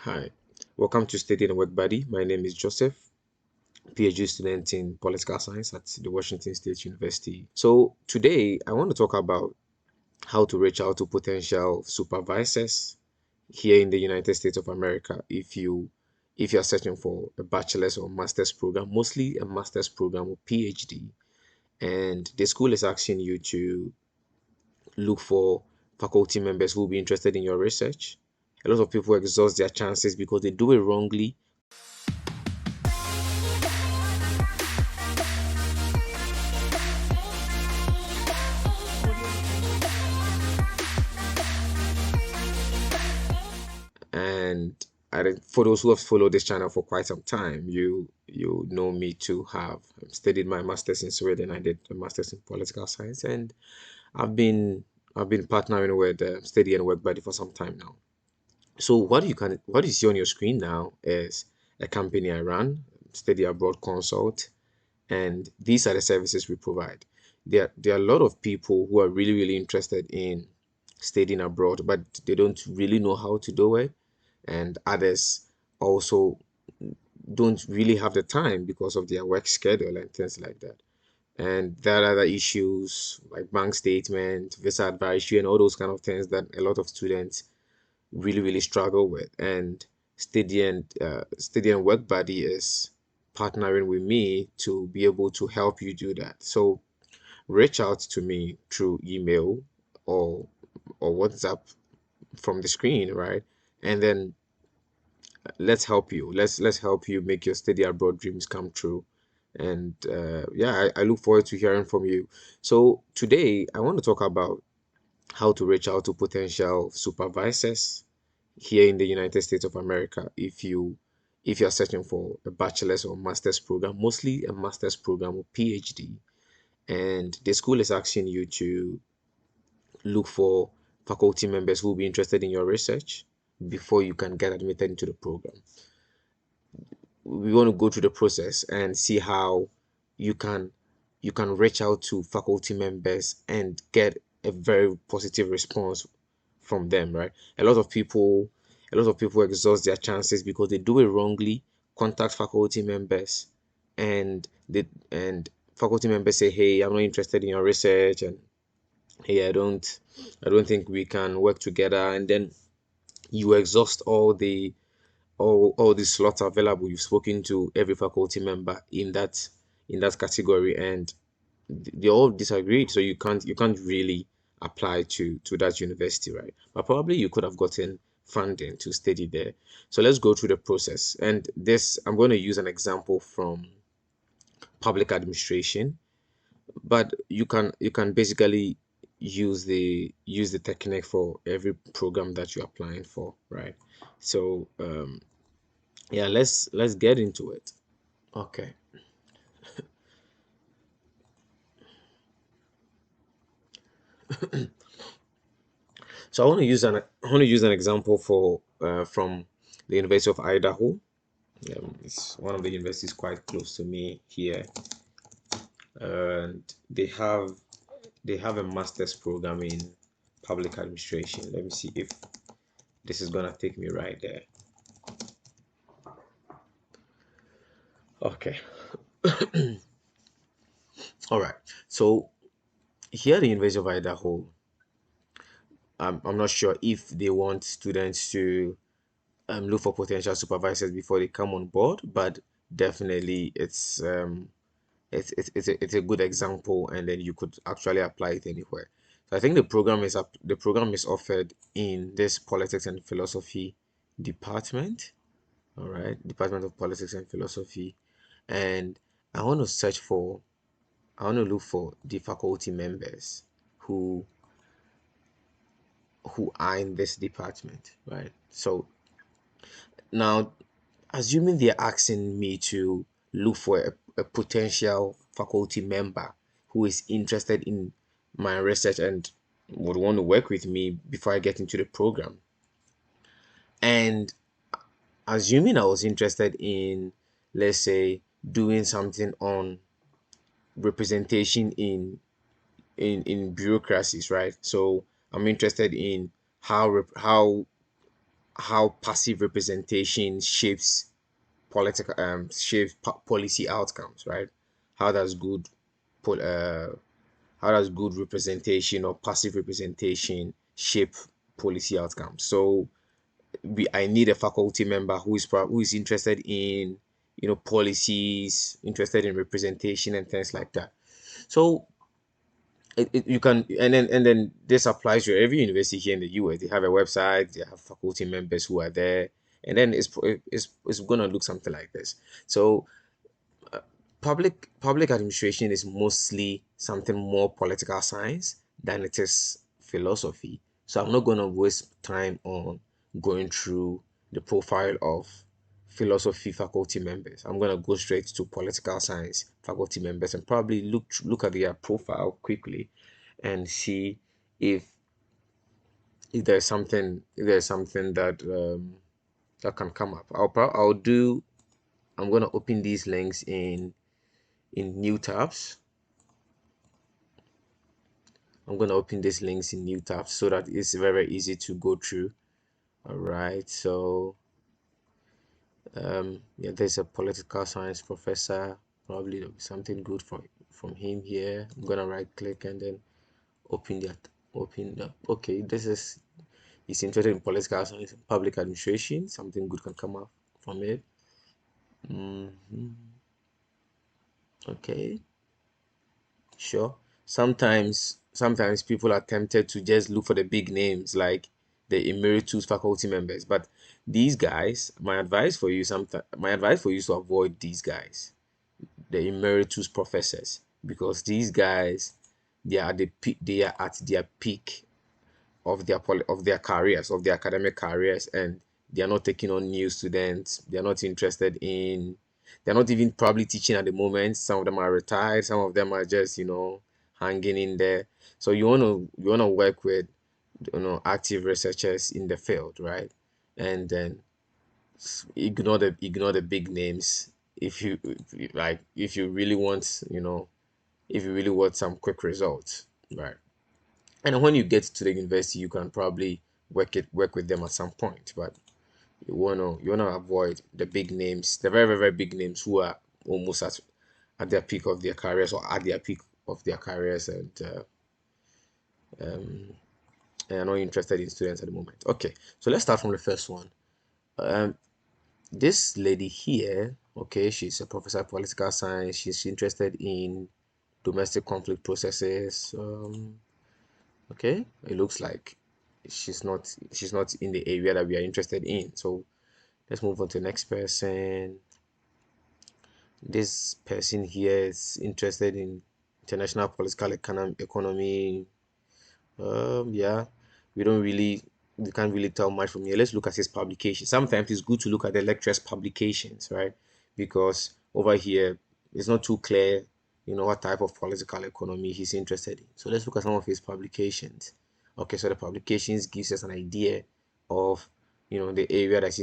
Hi, welcome to Study and Work Buddy. My name is Joseph, PhD student in political science at the Washington State University. So today I want to talk about how to reach out to potential supervisors here in the United States of America if you're searching for a bachelor's or master's program, mostly a master's program or PhD, and the school is asking you to look for faculty members who will be interested in your research. A lot of people exhaust their chances because they do it wrongly. And for those who have followed this channel for quite some time, you know me to have studied my master's in Sweden. I did a master's in political science, and I've been I've been partnering with Study and Work Buddy for some time now. So what you see on your screen now is a company I run, Study Abroad Consult, and these are the services we provide. There are a lot of people who are really interested in studying abroad, but they don't really know how to do it, and others also don't really have the time because of their work schedule and things like that. And there are other issues like bank statement, visa advisory, and all those kind of things that a lot of students really struggle with. And Study and Work Buddy is partnering with me to be able to help you do that. So reach out to me through email or WhatsApp from the screen, right? And then let's help you. Let's help you make your study abroad dreams come true. And yeah, I look forward to hearing from you. So today I want to talk about how to reach out to potential supervisors here in the United States of America if you're searching for a bachelor's or master's program, mostly a master's program or PhD, and the school is asking you to look for faculty members who will be interested in your research before you can get admitted into the program. We want to go through the process and see how you can reach out to faculty members and get a very positive response from them, right? A lot of people exhaust their chances because they do it wrongly, contact faculty members, and faculty members say, hey, I'm not interested in your research, and hey, I don't think we can work together. And then you exhaust all the slots available. You've spoken to every faculty member in that category, and they all disagreed. So you can't really apply to that university, right? But probably you could have gotten funding to study there. So let's go through the process. And this I'm going to use an example from public administration, but you can basically use the technique for every program that you're applying for, right? So yeah, let's get into it. Okay. So I want to use an example for from the University of Idaho. It's one of the universities quite close to me here, and they have a master's program in public administration. Let me see if this is gonna take me right there. Okay. All right. So here at the University of Idaho, I'm not sure if they want students to look for potential supervisors before they come on board, but definitely it's a good example, and then you could actually apply it anywhere. So I think the program is offered in this politics and philosophy department. All right, Department of Politics and Philosophy, and I want to search for I want to look for the faculty members who are in this department, right? So now, assuming they're asking me to look for a potential faculty member who is interested in my research and would want to work with me before I get into the program, and assuming I was interested in, let's say, doing something on representation in bureaucracies, right? So I'm interested in how how passive representation shapes policy outcomes, right? How does good pol- uh, how does good representation or passive representation shape policy outcomes? So I need a faculty member who is interested in policies, interested in representation and things like that. So you can, and then this applies to every university here in the US. They have a website, they have faculty members who are there, and then it's gonna look something like this. So public administration is mostly something more political science than it is philosophy. So I'm not going to waste time on going through the profile of philosophy faculty members. I'm going to go straight to political science faculty members and probably look at their profile quickly and see if if there's something that can come up. I'm going to open these links in new tabs. I'm going to open these links in new tabs so that it's very easy to go through. All right. So, yeah, there's a political science professor. Probably there'll be something good from him here. I'm gonna right click and then open that. Open that. Okay, he's interested in political science and public administration. Something good can come out from it. Mhm. Okay. Sure. Sometimes people are tempted to just look for the big names like the emeritus faculty members, but these guys, my advice for you is to avoid these guys, the emeritus professors, because these guys they are at their peak of their careers, of their academic careers, and they are not taking on new students. They are not interested in. They're not even probably teaching at the moment. Some of them are retired. Some of them are just hanging in there. So you wanna work with active researchers in the field, right? And then ignore the big names if you really want some quick results, right? And when you get to the university, you can probably work with them at some point, but you wanna avoid the big names, the very very, very big names who are almost at their peak of their careers or at their peak of their careers and are not interested in students at the moment. Okay, so let's start from the first one. Um, this lady here, okay, she's a professor of political science. She's interested in domestic conflict processes. Okay, it looks like she's not in the area that we are interested in. So let's move on to the next person. This person here is interested in international political economy. Yeah, we can't really tell much from here. Let's look at his publication. Sometimes it's good to look at the lecturer's publications, right? Because over here it's not too clear, what type of political economy he's interested in. So let's look at some of his publications. Okay, so the publications gives us an idea of the area that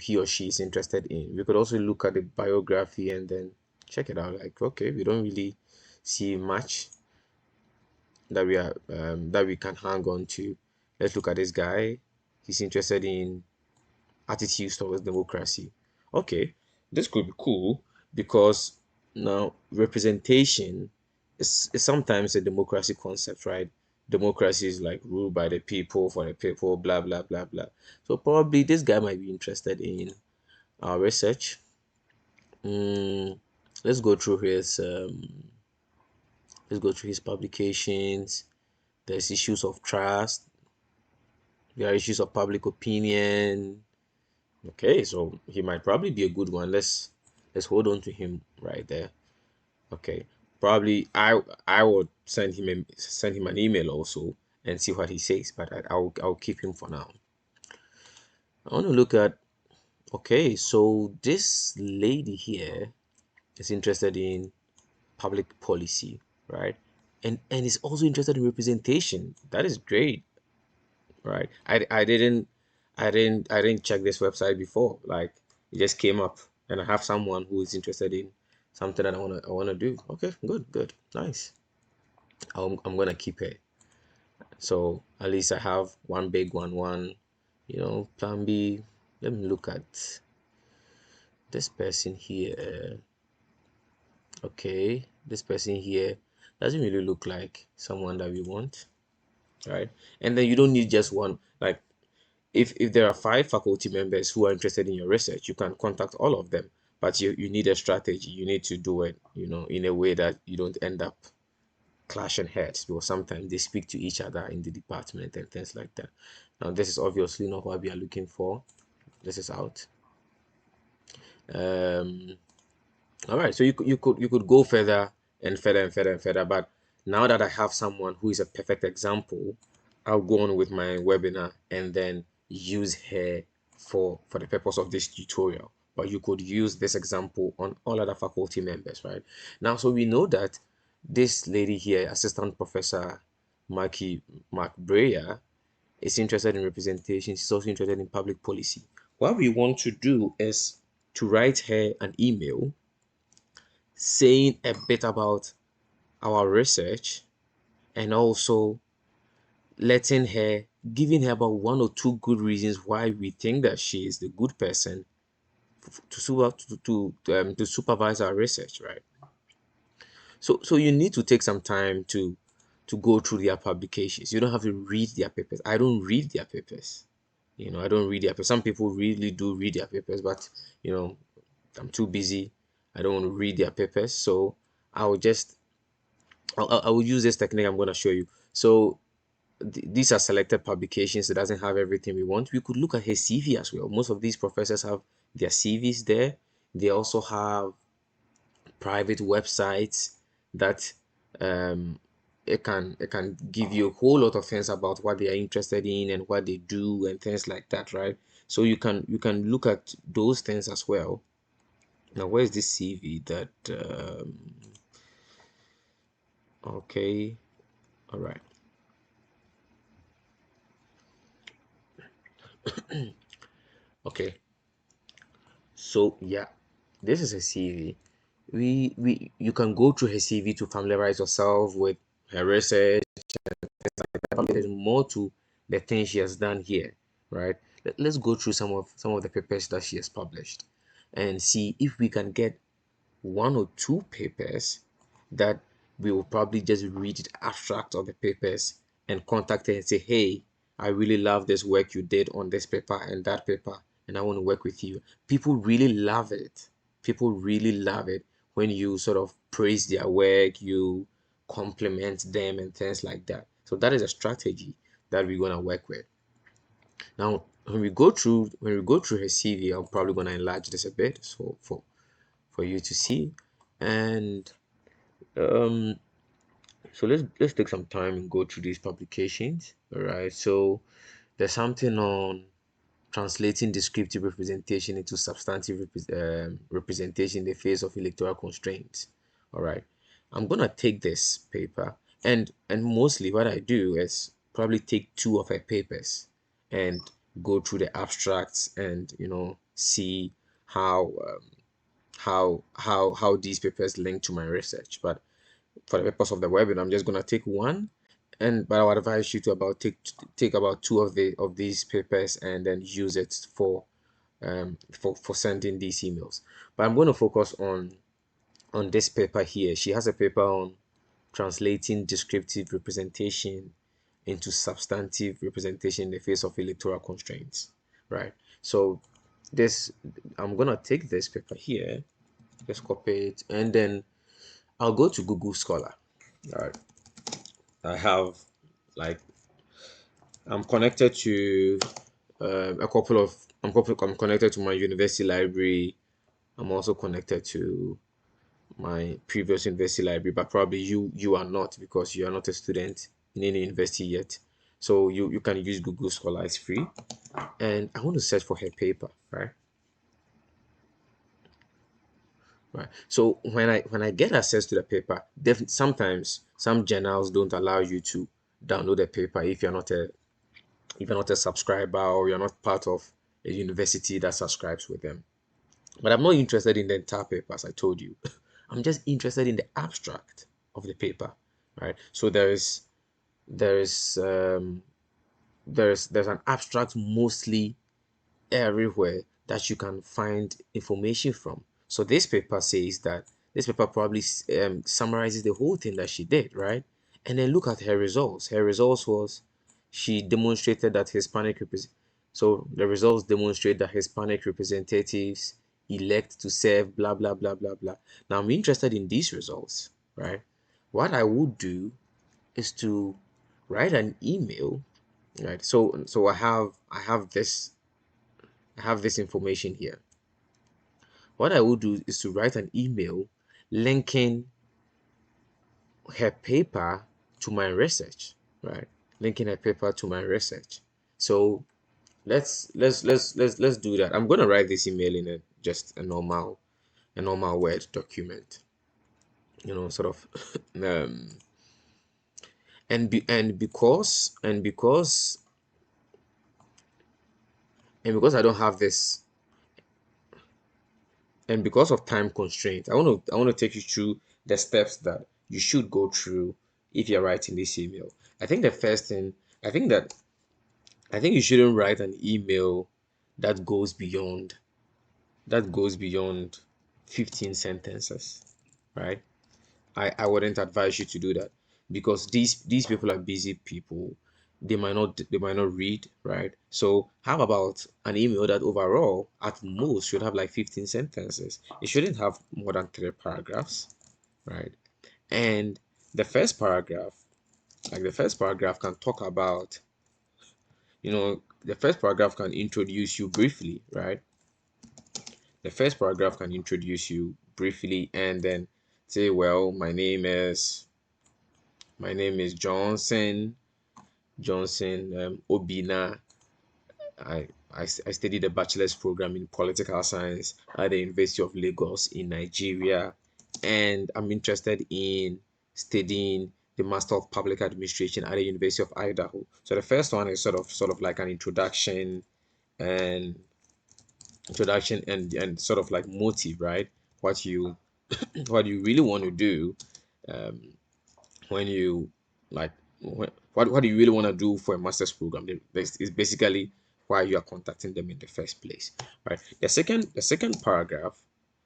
he or she is interested in. We could also look at the biography and then check it out. Like, okay, we don't really see much that we can hang on to. Let's look at this guy. He's interested in attitudes towards democracy. Okay, this could be cool because now representation is sometimes a democracy concept, right? Democracy is like ruled by the people for the people, blah blah blah blah. So probably this guy might be interested in our research. Mm, let's go through his publications. There's issues of trust. There are issues of public opinion. Okay, so he might probably be a good one. Let's hold on to him right there. Okay, probably I would send him an email also and see what he says, but I'll keep him for now. I want to look at. Okay, so this lady here is interested in public policy, right? And is also interested in representation. That is great, right? I didn't check this website before. Like it just came up, and I have someone who is interested in something that I wanna do. Okay, good, nice. I'm gonna keep it. So at least I have one big one, one Plan B. Let me look at this person here. Okay, this person here doesn't really look like someone that we want, right? And then you don't need just one. Like, if there are 5 faculty members who are interested in your research, you can contact all of them, but you need a strategy. You need to do it, in a way that you don't end up clashing heads, because sometimes they speak to each other in the department and things like that. Now, this is obviously not what we are looking for. This is out. um all right, so you could go further and further and further and further, but now that I have someone who is a perfect example, I'll go on with my webinar and then use her for the purpose of this tutorial. But you could use this example on all other faculty members, right? Now, so we know that this lady here, Assistant Professor Maki McBrayer, is interested in representation. She's also interested in public policy. What we want to do is to write her an email saying a bit about our research, and also giving her about 1 or 2 good reasons why we think that she is the good person to supervise our research, right? So you need to take some time to go through their publications. You don't have to read their papers. I don't read their papers. I don't read their papers. Some people really do read their papers, but you know, I'm too busy. I don't want to read their papers. So I will just I will use this technique I'm going to show you. So these are selected publications. It doesn't have everything we want. We could look at his CV as well. Most of these professors have their CVs there. They also have private websites that um, it can give you a whole lot of things about what they are interested in and what they do and things like that, right? So you can look at those things as well. Now, where's this CV that? Okay, all right. Okay, so yeah, this is a CV. You can go through her CV to familiarize yourself with her research. There's more to the things she has done here, right? Let's go through some of the papers that she has published and see if we can get 1 or 2 papers that we will probably just read the abstract of the papers and contact her and say, hey, I really love this work you did on this paper and that paper, and I want to work with you. People really love it. People really love it when you sort of praise their work, you compliment them and things like that. So that is a strategy that we're gonna work with. Now, when we go through her CV, I'm probably gonna enlarge this a bit so for you to see. And um so let's take some time and go through these publications. All right, so there's something on translating descriptive representation into substantive representation in the face of electoral constraints. All right, I'm gonna take this paper, and mostly what I do is probably take 2 of her papers and go through the abstracts and see how how these papers link to my research. But for the purpose of the webinar, I'm just gonna take one, and but I would advise you to take about 2 of these papers and then use it for sending these emails. But I'm going to focus on this paper here. She has a paper on translating descriptive representation into substantive representation in the face of electoral constraints, right? So this I'm gonna take this paper here, just copy it, and then I'll go to Google Scholar. All right, I have like I'm connected to a couple of I'm connected to my university library. I'm also connected to my previous university library, but probably you are not, because you are not a student in any university yet. So you can use Google Scholar, it's free. And I want to search for her paper, right? Right. So when I get access to the paper, sometimes some journals don't allow you to download the paper if you're not a subscriber, or you're not part of a university that subscribes with them. But I'm not interested in the entire paper, as I told you. I'm just interested in the abstract of the paper, right? So there is there's an abstract mostly everywhere that you can find information from. So this paper says that this paper probably summarizes the whole thing that she did, right? And then look at her results. Her results was she demonstrated that so the results demonstrate that Hispanic representatives elect to serve blah blah blah blah blah. Now I'm interested in these results, right? What I would do is to write an email, right? So I have this information here. What I will do is to write an email linking her paper to my research, right? Linking her paper to my research. So let's do that. I'm gonna write this email in just a normal Word document, sort of, um, and because I don't have this, and because of time constraints, I want to take you through the steps that you should go through if you're writing this email. I think the first thing, I think that I think you shouldn't write an email that goes beyond 15 sentences, right? I wouldn't advise you to do that because these people are busy people. They might not read, right? So how about an email that overall at most should have like 15 sentences? It shouldn't have more than 3 paragraphs, right? And the first paragraph, the first paragraph can talk about, the first paragraph can introduce you briefly, right? The first paragraph can introduce you briefly and then say, well, my name is Johnson Obina. I studied a bachelor's program in political science at the University of Lagos in Nigeria, and I'm interested in studying the Master of Public Administration at the University of Idaho. So the first one is sort of like an and introduction and sort of like motive, right? What you what you really want to do um, when you like what do you really want to do for a master's program. This is basically why you are contacting them in the first place, right? The second paragraph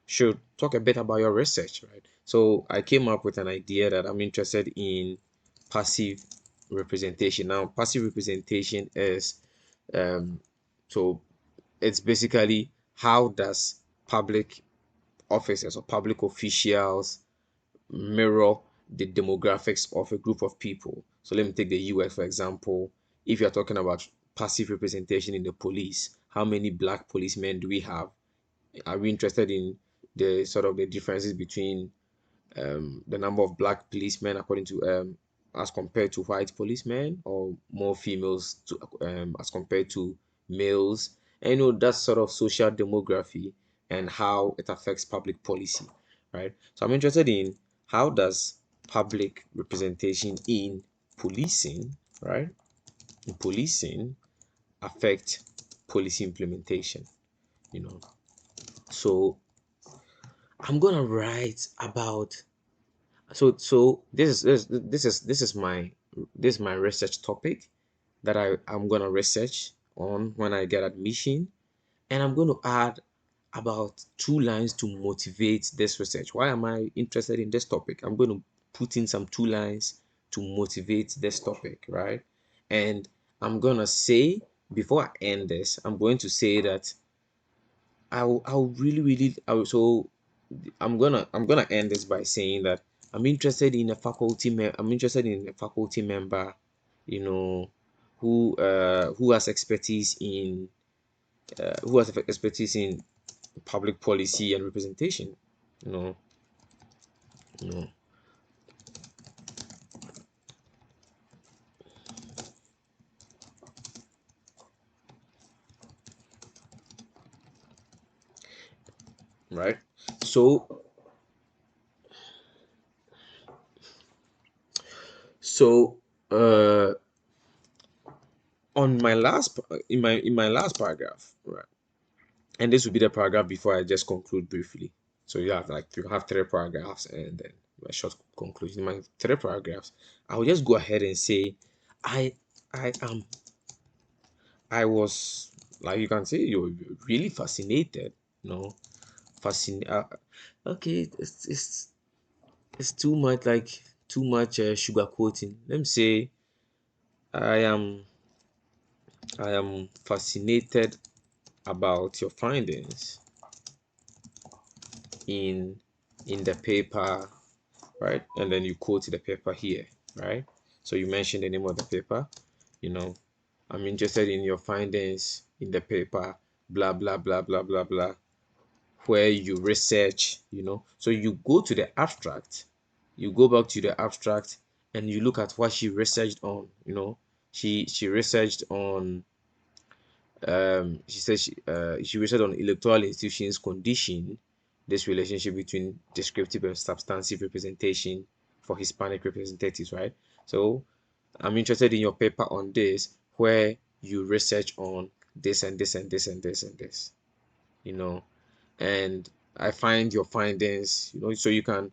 should talk a bit about your research, right? So I came up with an idea that I'm interested in passive representation. Now passive representation is um so it's basically how does public officers or public officials mirror the demographics of a group of people. So let me take the US for example. If you're talking about passive representation in the police, how many black policemen do we have? Are we interested in the sort of the differences between the number of black policemen according to as compared to white policemen, or more females to as compared to males? And that's sort of social demography and how it affects public policy, right? So I'm interested in how does public representation in policing, right? In policing affect policy implementation, you know. So I'm gonna write about so this is my research topic that I'm gonna research on when I get admission, and I'm going to add about 2 lines to motivate this research. Why am I interested in this topic? I'm going to put in some 2 lines to motivate this topic, right? And I'm gonna say, before I end this, I'm going to say that I'll really really I will, so I'm gonna end this by saying that I'm interested in a faculty member, you know, who has expertise in public policy and representation, you know, you know, right? So so on my last in my last paragraph, right? And this will be the paragraph before I just conclude briefly. So you have 3 paragraphs and then a short conclusion. In my 3 paragraphs, I will just go ahead and say, I I am I was, like, you can say you're really fascinated, you know, fascinated. Okay, it's too much, like too much sugar coating. Let me say I am I am fascinated about your findings in the paper, right? And then you quote the paper here, right? So you mentioned the name of the paper, you know. I'm interested in your findings in the paper, blah blah blah blah blah blah, where you research, you know. So you go to the abstract, you go back to the abstract and you look at what she researched on, you know. She researched on she said she researched on electoral institutions condition this relationship between descriptive and substantive representation for Hispanic representatives, right? So I'm interested in your paper on this, where you research on this and this and this and this and this, you know, and I find your findings, you know, so you can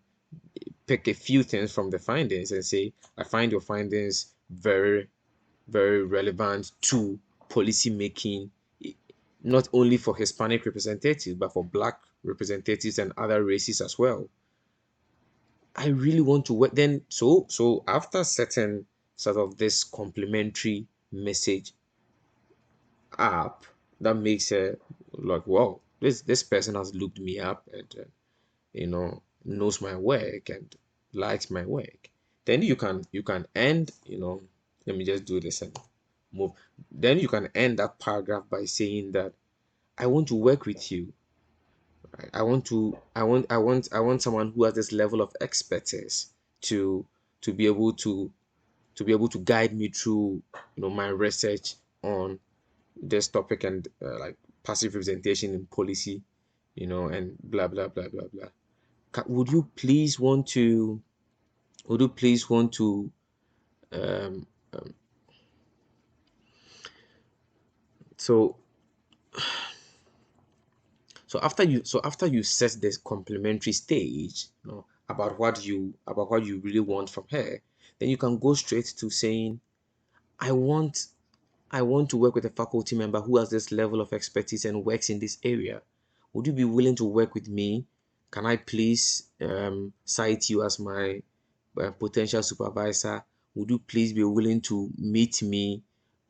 pick a few things from the findings and say, I find your findings very, very relevant to policy making, not only for Hispanic representatives, but for Black representatives and other races as well. I really want to work. Then, so after setting sort of this complementary message up, that makes it like, wow, this person has looked me up and you know, knows my work and likes my work. Then you can end, you know, let me just do this and move. Then you can end that paragraph by saying that I want to work with you. Right? I want someone who has this level of expertise to to be able to be able to guide me through, you know, my research on this topic and like passive representation in policy, you know, and blah blah blah blah blah. Would you please want to would you please want to um, so after you set this complementary stage, you know, about what you really want from her, then you can go straight to saying, I want I want to work with a faculty member who has this level of expertise and works in this area. Would you be willing to work with me? Can I please cite you as my potential supervisor? Would you please be willing to meet me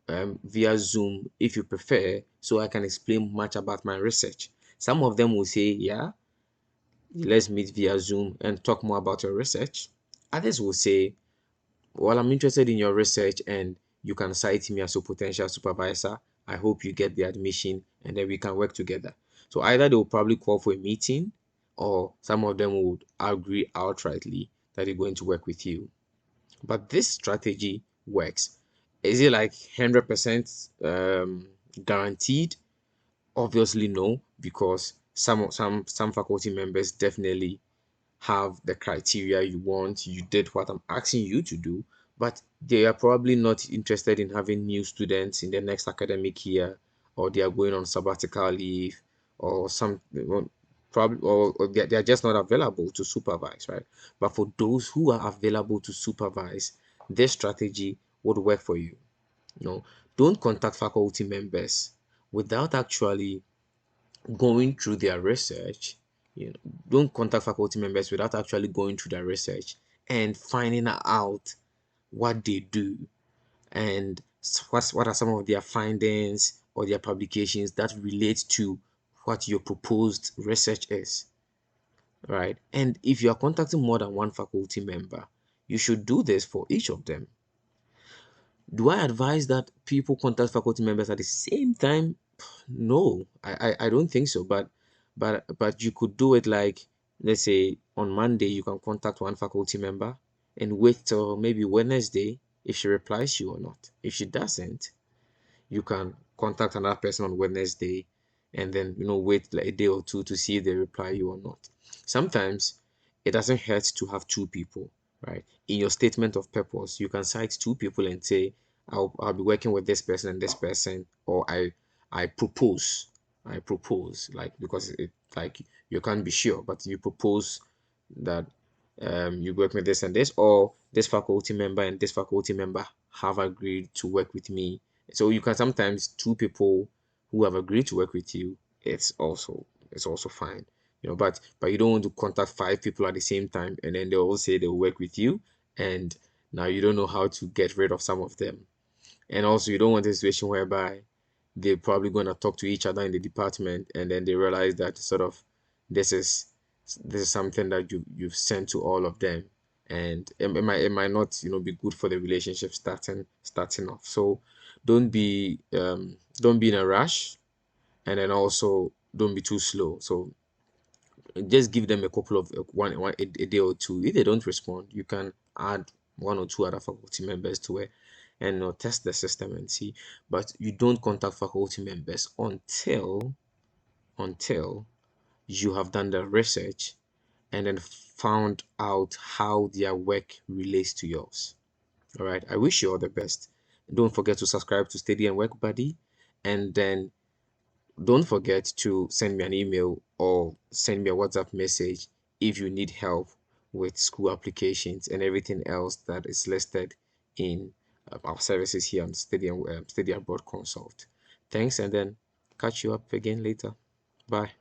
via Zoom if you prefer, so I can explain much about my research? Some of them will say, yeah, let's meet via Zoom and talk more about your research. Others will say, well, I'm interested in your research and you can cite me as a potential supervisor. I hope you get the admission and then we can work together. So either they will probably call for a meeting or some of them would agree outrightly that they're going to work with you. But this strategy works. Is it like 100% guaranteed? Obviously, no, because some faculty members definitely have the criteria you want. You did what I'm asking you to do, but they are probably not interested in having new students in the next academic year, or they are going on sabbatical leave, or some well, probably, or they are just not available to supervise, right? But for those who are available to supervise, this strategy would work for you. You know, don't contact faculty members without actually going through their research. You know, don't contact faculty members without actually going through their research and finding out what they do and what are some of their findings or their publications that relate to what your proposed research is, right? And if you are contacting more than one faculty member, you should do this for each of them. Do I advise that people contact faculty members at the same time? No, I don't think so. But you could do it like, let's say on Monday you can contact one faculty member and wait till maybe Wednesday if she replies you or not. If she doesn't, you can contact another person on Wednesday and then, you know, wait like a day or two to see if they reply you or not. Sometimes it doesn't hurt to have two people, right? In your statement of purpose, you can cite two people and say, I'll be working with this person and this person, or I propose. I propose, like, because it, like, you can't be sure, but you propose that you work with this and this, or this faculty member and this faculty member have agreed to work with me So you can sometimes two people who have agreed to work with you, it's also fine. But you don't want to contact five people at the same time and then they all say they'll work with you, and now you don't know how to get rid of some of them. And also you don't want a situation whereby they're probably going to talk to each other in the department and then they realize that sort of this is this is something that you've sent to all of them, and it might not be good for the relationship starting off. So don't be in a rush, and then also don't be too slow. So just give them a couple of a day or two. If they don't respond, you can add one or two other faculty members to it and test the system and see. But you don't contact faculty members until you have done the research and then found out how their work relates to yours. All right. I wish you all the best. Don't forget to subscribe to Steady and Work Buddy, and then don't forget to send me an email or send me a WhatsApp message if you need help with school applications and everything else that is listed in our services here on Steady Abroad Consult. Thanks, and then catch you up again later. Bye.